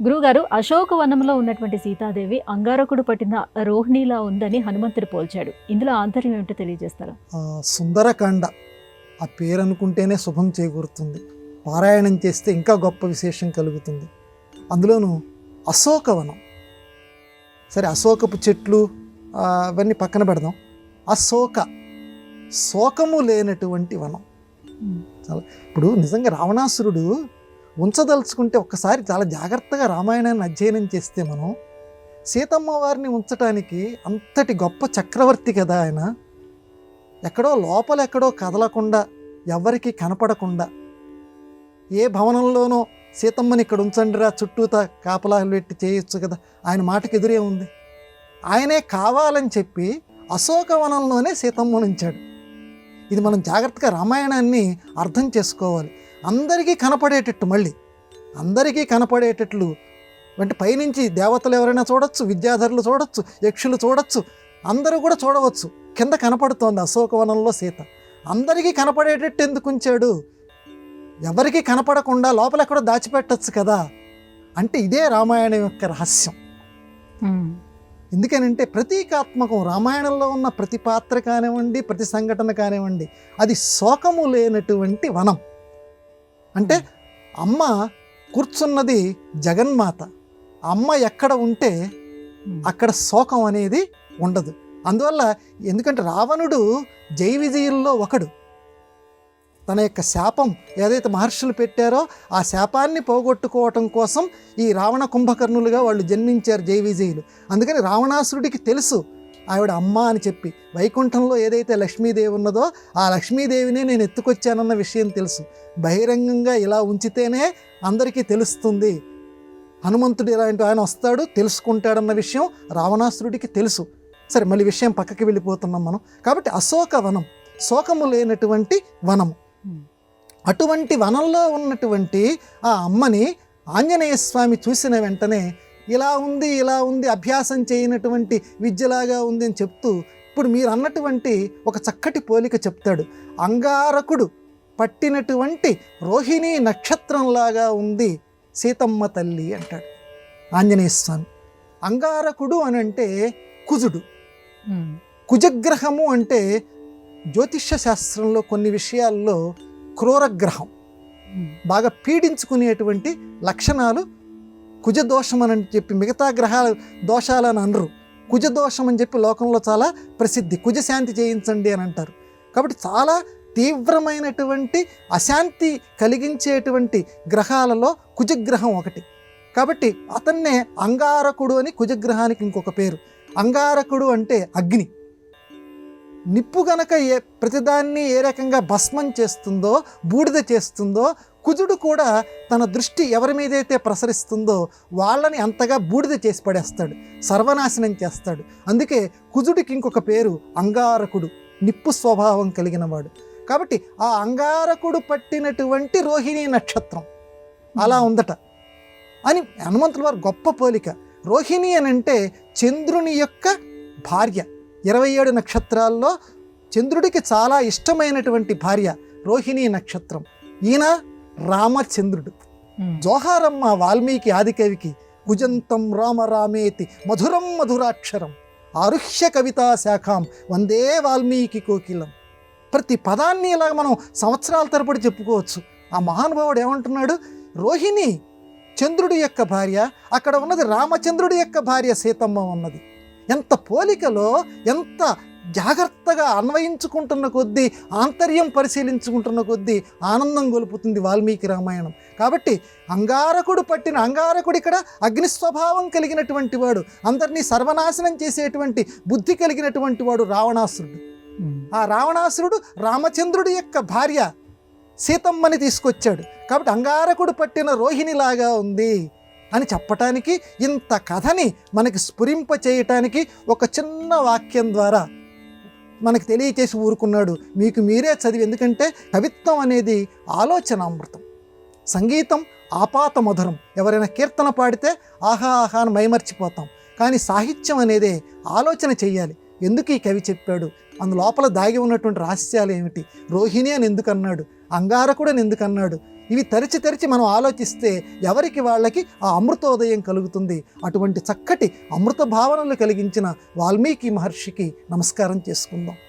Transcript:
గురువుగారు, అశోకవనంలో ఉన్నటువంటి సీతాదేవి అంగారకుడు పట్టిన రోహిణిలా ఉందని హనుమంతుడు పోల్చాడు. ఇందులో ఆంతర్యం ఏమిటో తెలియజేస్తారా? సుందరకాండ ఆ పేరు అనుకుంటేనే శుభం చేకూరుతుంది. పారాయణం చేస్తే ఇంకా గొప్ప విశేషం కలుగుతుంది. అందులోనూ అశోకవనం. సరే, అశోకపు చెట్లు అవన్నీ పక్కన పెడదాం. శోకము లేనటువంటి వనం. చాలా ఇప్పుడు నిజంగా రావణాసురుడు ఉంచదలుచుకుంటే ఒక్కసారి చాలా జాగ్రత్తగా రామాయణాన్ని అధ్యయనం చేస్తే మనం సీతమ్మ వారిని ఉంచటానికి అంతటి గొప్ప చక్రవర్తి కదా ఆయన. లోపలెక్కడో కదలకుండా, ఎవరికి కనపడకుండా, ఏ భవనంలోనో సీతమ్మని ఇక్కడ ఉంచండిరా చుట్టూతా కాపలాలు పెట్టి చేయొచ్చు కదా, ఆయన మాటకి ఎదురే ఉంది. ఆయనే కావాలని చెప్పి అశోకవనంలోనే సీతమ్మను ఉంచాడు. ఇది మనం జాగ్రత్తగా రామాయణాన్ని అర్థం చేసుకోవాలి. అందరికీ కనపడేటట్టు, మళ్ళీ అందరికీ కనపడేటట్లు అంటే పైనుంచి దేవతలు ఎవరైనా చూడొచ్చు, విద్యాధరులు చూడొచ్చు, యక్షులు చూడొచ్చు, అందరూ కూడా చూడవచ్చు. కింద కనపడుతోంది అశోకవనంలో సీత. అందరికీ కనపడేటట్టు ఎందుకు ఉంచాడు? ఎవరికీ కనపడకుండా లోపల ఎక్కడో దాచిపెట్టచ్చు కదా. అంటే ఇదే రామాయణం యొక్క రహస్యం. ఎందుకనంటే ప్రతీకాత్మకం. రామాయణంలో ఉన్న ప్రతి పాత్ర కానివ్వండి, ప్రతి సంఘటన కానివ్వండి, అది శోకము లేనటువంటి వనం. అంటే అమ్మ కూర్చున్నది జగన్మాత. అమ్మ ఎక్కడ ఉంటే అక్కడ శోకం అనేది ఉండదు. అందువల్ల ఎందుకంటే రావణుడు జై విజయుల్లో ఒకడు. తన యొక్క శాపం ఏదైతే మహర్షులు పెట్టారో ఆ శాపాన్ని పోగొట్టుకోవటం కోసం ఈ రావణ కుంభకర్ణులుగా వాళ్ళు జన్మించారు జై విజయులు. అందుకని రావణాసురుడికి తెలుసు ఆవిడ అమ్మ అని చెప్పి. వైకుంఠంలో ఏదైతే లక్ష్మీదేవి ఉన్నదో ఆ లక్ష్మీదేవినే నేను ఎత్తుకొచ్చానన్న విషయం తెలుసు. బహిరంగంగా ఇలా ఉంచితేనే అందరికీ తెలుస్తుంది. హనుమంతుడు ఇలాంటి ఆయన వస్తాడు, తెలుసుకుంటాడన్న విషయం రావణాసురుడికి తెలుసు. సరే, మళ్ళీ విషయం పక్కకి వెళ్ళిపోతున్నాం మనం. కాబట్టి అశోకవనం, శోకము లేనటువంటి వనము. అటువంటి వనంలో ఉన్నటువంటి ఆ అమ్మని ఆంజనేయ స్వామి చూసిన వెంటనే ఇలా ఉంది అభ్యాసం చేయనటువంటి విద్యలాగా ఉంది అని చెప్తూ ఇప్పుడు మీరు అన్నటువంటి ఒక చక్కటి పోలిక చెప్తాడు. అంగారకుడు పట్టినటువంటి రోహిణీ నక్షత్రంలాగా ఉంది సీతమ్మ తల్లి అంటాడు ఆంజనేయ స్వామి. అంగారకుడు అని అంటే కుజుడు. కుజగ్రహము అంటే జ్యోతిష్య శాస్త్రంలో కొన్ని విషయాల్లో క్రూరగ్రహం, బాగా పీడించుకునేటువంటి లక్షణాలు. కుజదోషం అని చెప్పి మిగతా గ్రహాల దోషాలని అనరు. కుజదోషం అని చెప్పి లోకంలో చాలా ప్రసిద్ధి. కుజశాంతి చేయించండి అని అంటారు. కాబట్టి చాలా తీవ్రమైనటువంటి అశాంతి కలిగించేటువంటి గ్రహాలలో కుజగ్రహం ఒకటి. కాబట్టి అతన్నే అంగారకుడు అని కుజగ్రహానికి ఇంకొక పేరు. అంగారకుడు అంటే అగ్ని. నిప్పు గనక ప్రతిదాన్ని ఏ రకంగా భస్మం చేస్తుందో, బూడిద చేస్తుందో, కుజుడు కూడా తన దృష్టి ఎవరి మీదైతే ప్రసరిస్తుందో వాళ్ళని అంతగా బూడిద చేసి పడేస్తాడు, సర్వనాశనం చేస్తాడు. అందుకే కుజుడికి ఇంకొక పేరు అంగారకుడు, నిప్పు స్వభావం కలిగిన వాడు. కాబట్టి ఆ అంగారకుడు పట్టినటువంటి రోహిణీ నక్షత్రం అలా ఉందట అని హనుమంతుల వారు గొప్ప పోలిక. రోహిణి అని అంటే చంద్రుని యొక్క భార్య. 27 నక్షత్రాల్లో చంద్రుడికి చాలా ఇష్టమైనటువంటి భార్య రోహిణీ నక్షత్రం. ఈయన రామచంద్రుడు. జోహారమ్మ వాల్మీకి ఆదికవికి కుజంతం రామ రామేతి మధురం మధురాక్షరం ఆరుహ్య కవితా శాఖాం వందే వాల్మీకి కోకిలం. ప్రతి పదాన్ని ఇలా మనం సంవత్సరాల తరబడి చెప్పుకోవచ్చు. ఆ మహానుభావుడు ఏమంటున్నాడు? రోహిణి చంద్రుడి యొక్క భార్య, అక్కడ ఉన్నది రామచంద్రుడి యొక్క భార్య సీతమ్మ ఉన్నది. ఎంత పోలికలో, ఎంత జాగ్రత్తగా అన్వయించుకుంటున్న కొద్దీ, ఆంతర్యం పరిశీలించుకుంటున్న కొద్దీ ఆనందం గొలుపుతుంది వాల్మీకి రామాయణం. కాబట్టి అంగారకుడు పట్టిన అంగారకుడు ఇక్కడ అగ్నిస్వభావం కలిగినటువంటి వాడు, అందరినీ సర్వనాశనం చేసేటువంటి బుద్ధి కలిగినటువంటి వాడు రావణాసురుడు. ఆ రావణాసురుడు రామచంద్రుడి యొక్క భార్య సీతమ్మని తీసుకొచ్చాడు. కాబట్టి అంగారకుడు పట్టిన రోహిణిలాగా ఉంది అని చెప్పటానికి, ఇంత కథని మనకి స్ఫురింప చేయటానికి ఒక చిన్న వాక్యం ద్వారా మనకు తెలియచేసి ఊరుకున్నాడు. మీకు మీరే చదివి, ఎందుకంటే కవిత్వం అనేది ఆలోచనామృతం, సంగీతం ఆపాత మధురం. ఎవరైనా కీర్తన పాడితే ఆహా ఆహా అని మైమర్చిపోతాం. కానీ సాహిత్యం అనేది ఆలోచన చెయ్యాలి. ఎందుకు ఈ కవి చెప్పాడు, అందులోపల దాగి ఉన్నటువంటి రహస్యాలు ఏమిటి, రోహిణి అని ఎందుకు అన్నాడు, అంగారకుడు అని ఎందుకు అన్నాడు, ఇవి తరిచి తరిచి మనం ఆలోచిస్తే ఎవరికి వాళ్ళకి ఆ అమృతోదయం కలుగుతుంది. అటువంటి చక్కటి అమృత భావనలు కలిగించిన వాల్మీకి మహర్షికి నమస్కారం చేసుకుందాం.